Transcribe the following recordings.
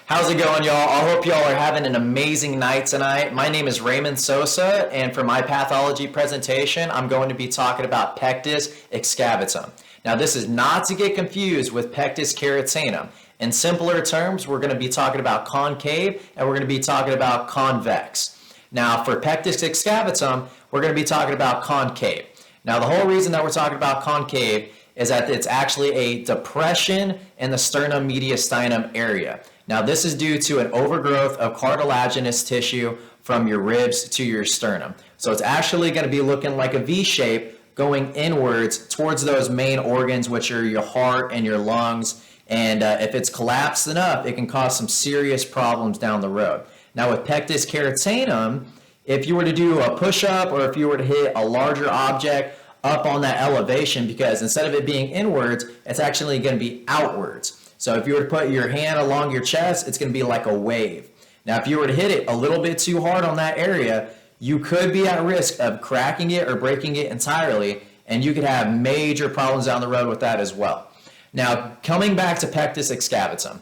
How's it going, y'all? I hope y'all are having an amazing night tonight. My name is Raymond Sosa, and for my pathology presentation, I'm going to be talking about Pectus excavatum. Now, this is not to get confused with Pectus keratinum. In simpler terms, we're going to be talking about concave, and we're going to be talking about convex. Now, for Pectus excavatum, we're going to be talking about concave. Now, the whole reason that we're talking about concave is that it's actually a depression in the sternum mediastinum area. Now, this is due to an overgrowth of cartilaginous tissue from your ribs to your sternum. So it's actually going to be looking like a V shape going inwards towards those main organs, which are your heart and your lungs. And if it's collapsed enough, it can cause some serious problems down the road. Now, with Pectus keratinum, if you were to do a push-up or if you were to hit a larger object up on that elevation, because instead of it being inwards, it's actually going to be outwards. So if you were to put your hand along your chest, it's going to be like a wave. Now, if you were to hit it a little bit too hard on that area, you could be at risk of cracking it or breaking it entirely, and you could have major problems down the road with that as well. Now, coming back to Pectus excavatum,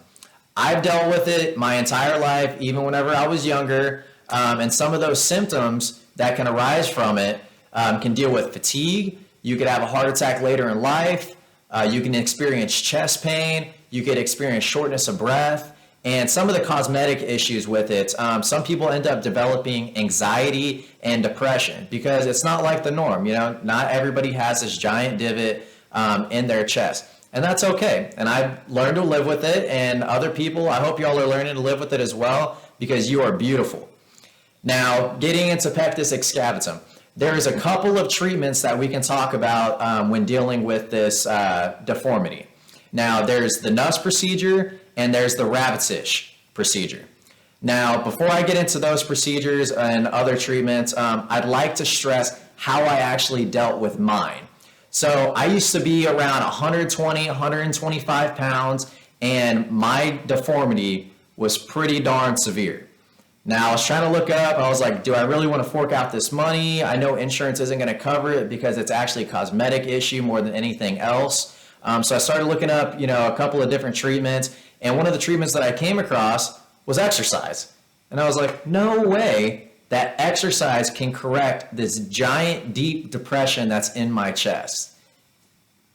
I've dealt with it my entire life, even whenever I was younger, and some of those symptoms that can arise from it can deal with fatigue. You could have a heart attack later in life. You can experience chest pain. You could experience shortness of breath, and some of the cosmetic issues with it. Some people end up developing anxiety and depression because it's not like the norm. You know, not everybody has this giant divot in their chest, and that's okay. And I've learned to live with it, and other people, I hope y'all are learning to live with it as well, because you are beautiful. Now, getting into Pectus excavatum, there's a couple of treatments that we can talk about when dealing with this deformity. Now, there's the Nuss procedure and there's the Ravitich procedure. Now, before I get into those procedures and other treatments, I'd like to stress how I actually dealt with mine. So I used to be around 120, 125 pounds, and my deformity was pretty darn severe. Now, I was trying to look up, I was like, do I really want to fork out this money? I know insurance isn't going to cover it because it's actually a cosmetic issue more than anything else. So I started looking up, a couple of different treatments, and one of the treatments that I came across was exercise. And I was like, no way that exercise can correct this giant, deep depression that's in my chest.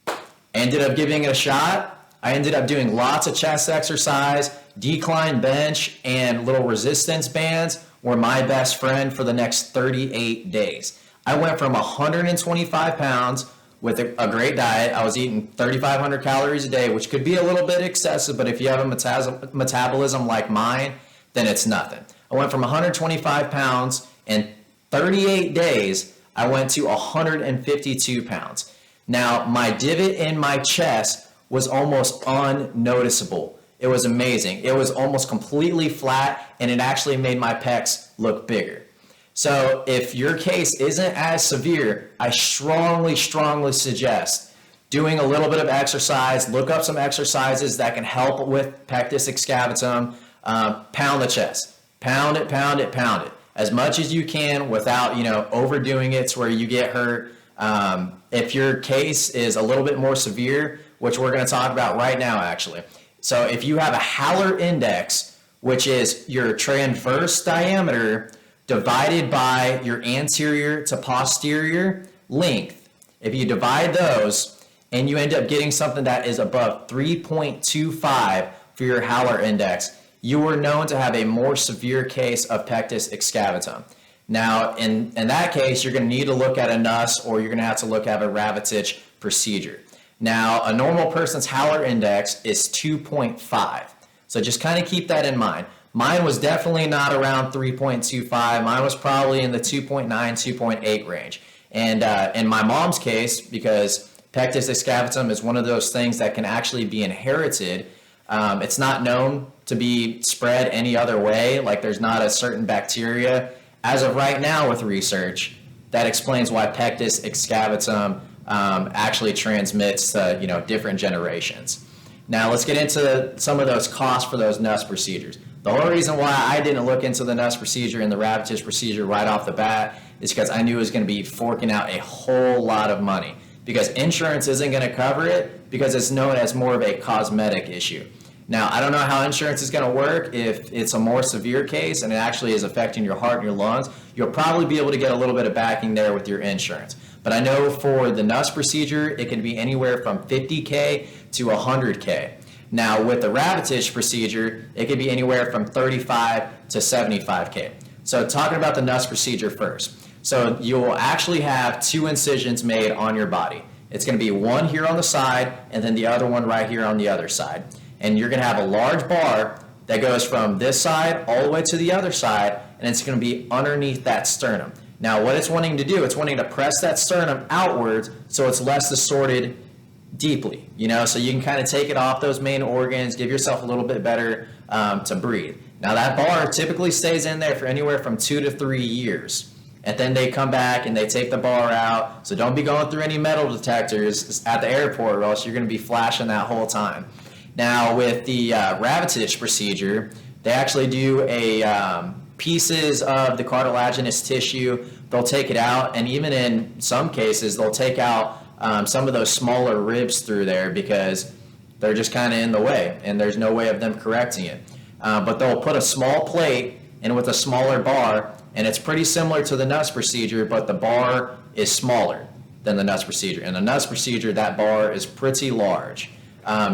I ended up giving it a shot. I ended up doing lots of chest exercise. Decline bench and little resistance bands were my best friend for the next 38 days. I went from 125 pounds with a great diet. I was eating 3,500 calories a day, which could be a little bit excessive, but if you have a metabolism like mine, then it's nothing. I went from 125 pounds in 38 days, I went to 152 pounds. Now, my divot in my chest was almost unnoticeable. It was amazing. It was almost completely flat, and it actually made my pecs look bigger. So if your case isn't as severe, I strongly suggest doing a little bit of exercise. Look up some exercises that can help with Pectus excavatum. Pound the chest. Pound it. As much as you can without, overdoing it to where you get hurt. If your case is a little bit more severe, which we're going to talk about right now, actually. So if you have a Haller index, which is your transverse diameter divided by your anterior to posterior length, if you divide those and you end up getting something that is above 3.25 for your Haller index, you are known to have a more severe case of Pectus excavatum. Now, in that case, you're going to need to look at a Nuss, or you're going to have to look at a Ravitich procedure. Now, a normal person's Haller index is 2.5. So just kind of keep that in mind. Mine was definitely not around 3.25. Mine was probably in the 2.9, 2.8 range. And in my mom's case, because Pectus excavatum is one of those things that can actually be inherited, it's not known to be spread any other way. Like, there's not a certain bacteria. As of right now with research, that explains why Pectus excavatum actually transmits to different generations. Now let's get into some of those costs for those Nuss procedures. The whole reason why I didn't look into the Nuss procedure and the Ravitich procedure right off the bat is because I knew it was going to be forking out a whole lot of money, because insurance isn't going to cover it because it's known as more of a cosmetic issue. Now, I don't know how insurance is going to work. If it's a more severe case and it actually is affecting your heart and your lungs, you'll probably be able to get a little bit of backing there with your insurance. But I know for the NUS procedure, it can be anywhere from $50K to $100K. Now, with the Rabbitich procedure, it could be anywhere from $35 to $75K. So talking about the NUS procedure first. So you'll actually have 2 incisions made on your body. It's going to be one here on the side and then the other one right here on the other side. And you're going to have a large bar that goes from this side all the way to the other side, and it's going to be underneath that sternum. Now, what it's wanting to do, it's wanting to press that sternum outwards so it's less distorted deeply, so you can kind of take it off those main organs, give yourself a little bit better to breathe. Now, that bar typically stays in there for anywhere from 2 to 3 years. And then they come back and they take the bar out. So don't be going through any metal detectors at the airport, or else you're going to be flashing that whole time. Now, with the Rabbitich procedure, they actually do pieces of the cartilaginous tissue. They'll take it out, and even in some cases, they'll take out some of those smaller ribs through there because they're just kind of in the way, and there's no way of them correcting it. But they'll put a small plate in with a smaller bar, and it's pretty similar to the NUS procedure, but the bar is smaller than the NUS procedure. In the NUS procedure, that bar is pretty large.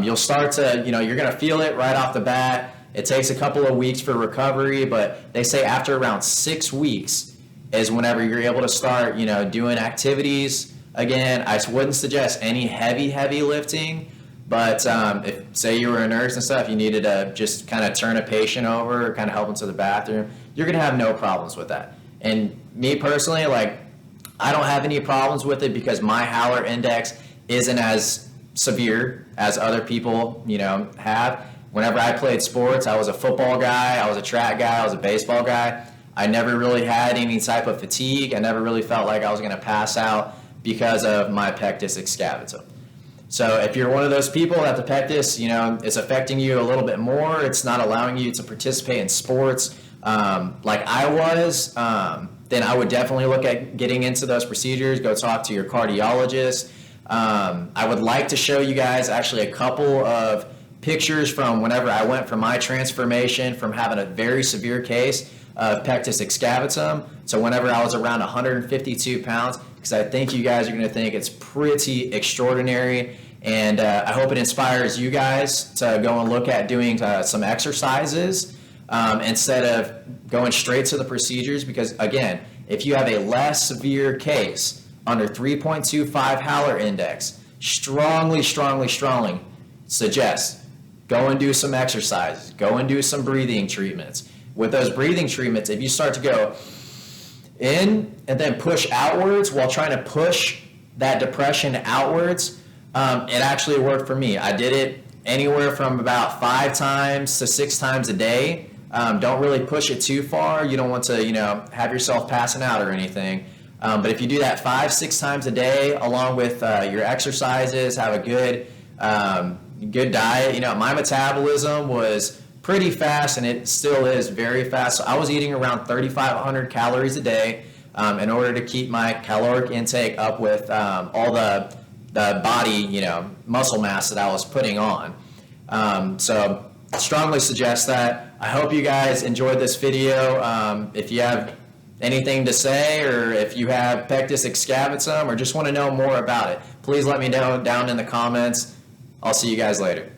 You'll start to, you're going to feel it right off the bat. It takes a couple of weeks for recovery, but they say after around 6 weeks is whenever you're able to start, doing activities. Again, I wouldn't suggest any heavy lifting, but if, say you were a nurse and stuff, you needed to just kind of turn a patient over or kind of help them to the bathroom, you're going to have no problems with that. And me personally, I don't have any problems with it because my Howler index isn't as severe as other people, have. Whenever I played sports, I was a football guy, I was a track guy, I was a baseball guy. I never really had any type of fatigue. I never really felt like I was going to pass out because of my Pectus excavatum. So if you're one of those people that the Pectus, is affecting you a little bit more, it's not allowing you to participate in sports like I was, then I would definitely look at getting into those procedures. Go talk to your cardiologist. I would like to show you guys actually a couple of pictures from whenever I went from my transformation from having a very severe case of Pectus excavatum to whenever I was around 152 pounds, because I think you guys are going to think it's pretty extraordinary, and I hope it inspires you guys to go and look at doing some exercises instead of going straight to the procedures, because again, if you have a less severe case under 3.25 Howler index, strongly suggest go and do some exercises, go and do some breathing treatments. With those breathing treatments, if you start to go in and then push outwards while trying to push that depression outwards, it actually worked for me. I did it anywhere from about 5 times to 6 times a day. Don't really push it too far. You don't want to, have yourself passing out or anything. But if you do that 5-6 times a day, along with your exercises, have a good diet. My metabolism was pretty fast, and it still is very fast. So I was eating around 3,500 calories a day in order to keep my caloric intake up with all the body, muscle mass that I was putting on. So strongly suggest that. I hope you guys enjoyed this video. If you have anything to say, or if you have Pectus excavatum or just want to know more about it, please let me know down in the comments. I'll see you guys later.